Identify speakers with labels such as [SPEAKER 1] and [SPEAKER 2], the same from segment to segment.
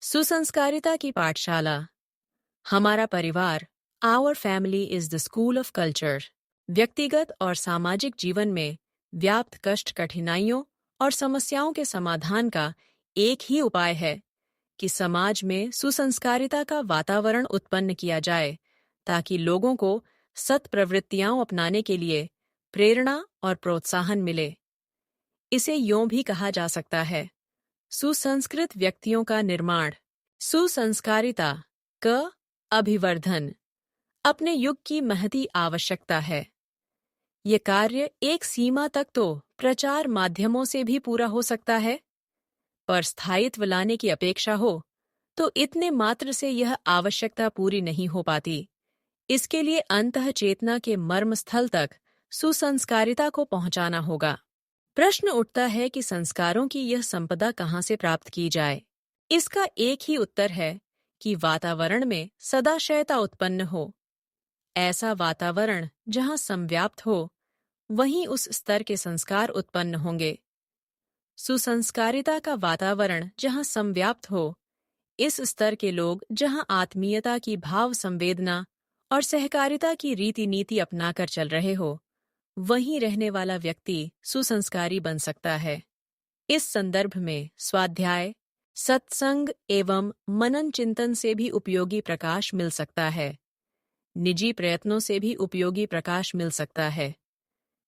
[SPEAKER 1] सुसंस्कारिता की पाठशाला। हमारा परिवार, our family is the school of culture. व्यक्तिगत और सामाजिक जीवन में व्याप्त कष्ट, कठिनाइयों और समस्याओं के समाधान का एक ही उपाय है कि समाज में सुसंस्कारिता का वातावरण उत्पन्न किया जाए, ताकि लोगों को सत् प्रवृत्तियां अपनाने के लिए प्रेरणा और प्रोत्साहन मिले। इसे यूं भी कहा जा सकता है, सुसंस्कृत व्यक्तियों का निर्माण। सुसंस्कारिता क अभिवर्धन अपने युग की महती आवश्यकता है। ये कार्य एक सीमा तक तो प्रचार माध्यमों से भी पूरा हो सकता है, पर स्थायित्व लाने की अपेक्षा हो तो इतने मात्र से यह आवश्यकता पूरी नहीं हो पाती। इसके लिए अंतः चेतना के मर्म स्थल तक सुसंस्कारिता को पहुंचाना होगा। प्रश्न उठता है कि संस्कारों की यह संपदा कहाँ से प्राप्त की जाए। इसका एक ही उत्तर है कि वातावरण में सदाशयता उत्पन्न हो। ऐसा वातावरण जहाँ संव्याप्त हो, वहीं उस स्तर के संस्कार उत्पन्न होंगे। सुसंस्कारिता का वातावरण जहाँ संव्याप्त हो, इस स्तर के लोग जहाँ आत्मीयता की भाव संवेदना और सहकारिता की रीति नीति अपनाकर चल रहे हो, वहीं रहने वाला व्यक्ति सुसंस्कारी बन सकता है। इस संदर्भ में स्वाध्याय, सत्संग एवं मनन चिंतन से भी उपयोगी प्रकाश मिल सकता है। निजी प्रयत्नों से भी उपयोगी प्रकाश मिल सकता है।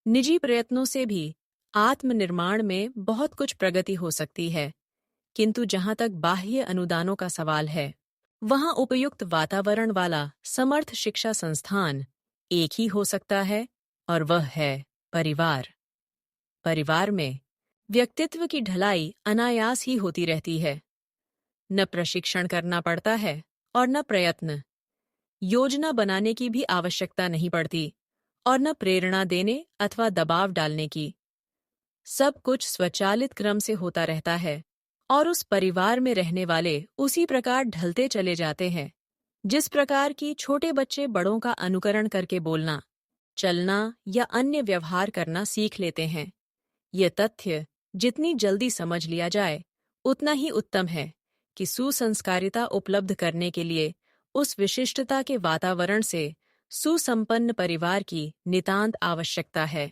[SPEAKER 1] निजी प्रयत्नों से भी आत्मनिर्माण में बहुत कुछ प्रगति हो सकती है, किंतु जहां तक बाह्य अनुदानों का सवाल है, वहां उपयुक्त वातावरण वाला समर्थ शिक्षा संस्थान एक ही हो सकता है, और वह है परिवार। परिवार में व्यक्तित्व की ढलाई अनायास ही होती रहती है। न प्रशिक्षण करना पड़ता है और न प्रयत्न। योजना बनाने की भी आवश्यकता नहीं पड़ती और न प्रेरणा देने अथवा दबाव डालने की। सब कुछ स्वचालित क्रम से होता रहता है और उस परिवार में रहने वाले उसी प्रकार ढलते चले जाते हैं, जिस प्रकार की छोटे बच्चे बड़ों का अनुकरण करके बोलना, चलना या अन्य व्यवहार करना सीख लेते हैं। यह तथ्य जितनी जल्दी समझ लिया जाए, उतना ही उत्तम है कि सुसंस्कारिता उपलब्ध करने के लिए उस विशिष्टता के वातावरण से सुसंपन्न परिवार की नितांत आवश्यकता है।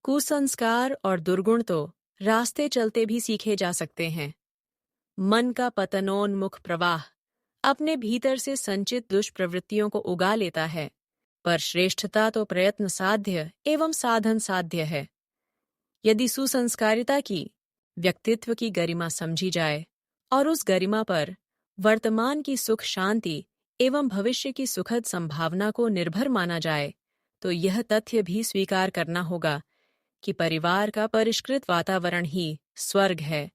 [SPEAKER 1] कुसंस्कार और दुर्गुण तो रास्ते चलते भी सीखे जा सकते हैं। मन का पतनोन्मुख प्रवाह अपने भीतर से संचित दुष्प्रवृत्तियों को उगा लेता है, पर श्रेष्ठता तो प्रयत्न साध्य एवं साधन साध्य है। यदि सुसंस्कारिता की व्यक्तित्व की गरिमा समझी जाए और उस गरिमा पर वर्तमान की सुख शांति एवं भविष्य की सुखद संभावना को निर्भर माना जाए, तो यह तथ्य भी स्वीकार करना होगा कि परिवार का परिष्कृत वातावरण ही स्वर्ग है,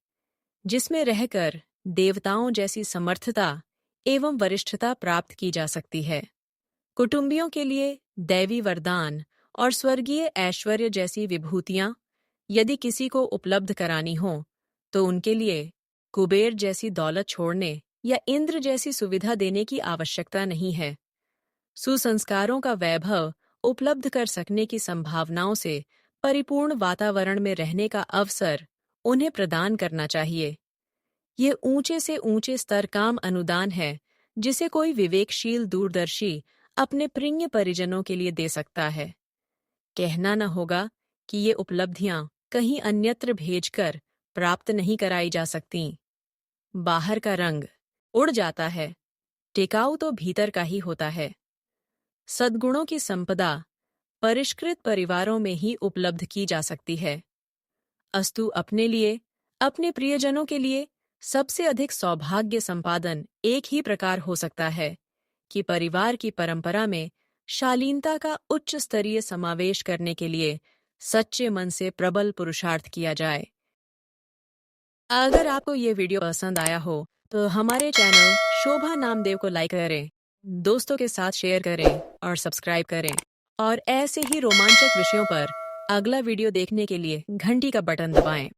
[SPEAKER 1] जिसमें रहकर देवताओं जैसी समर्थता एवं वरिष्ठता प्राप्त की जा सकती है। कुटुंबियों के लिए दैवी वरदान और स्वर्गीय ऐश्वर्य जैसी विभूतियां यदि किसी को उपलब्ध करानी हो, तो उनके लिए कुबेर जैसी दौलत छोड़ने या इंद्र जैसी सुविधा देने की आवश्यकता नहीं है। सुसंस्कारों का वैभव उपलब्ध कर सकने की संभावनाओं से परिपूर्ण वातावरण में रहने का अवसर उन्हें प्रदान करना चाहिए। यह ऊंचे से ऊंचे स्तर काम अनुदान है, जिसे कोई विवेकशील दूरदर्शी अपने प्रिय परिजनों के लिए दे सकता है। कहना न होगा कि ये उपलब्धियां कहीं अन्यत्र भेजकर प्राप्त नहीं कराई जा सकतीं। बाहर का रंग उड़ जाता है, टिकाऊ तो भीतर का ही होता है। सद्गुणों की संपदा परिष्कृत परिवारों में ही उपलब्ध की जा सकती है। अस्तु अपने लिए, अपने प्रियजनों के लिए सबसे अधिक सौभाग्य संपादन एक ही प्रकार हो सकता है कि परिवार की परंपरा में शालीनता का उच्च स्तरीय समावेश करने के लिए सच्चे मन से प्रबल पुरुषार्थ किया जाए। अगर आपको ये वीडियो पसंद आया हो, तो हमारे चैनल शोभा नामदेव को लाइक करें, दोस्तों के साथ शेयर करें और सब्सक्राइब करें। और ऐसे ही रोमांचक विषयों पर अगला वीडियो देखने के लिए घंटी का बटन दबाएं।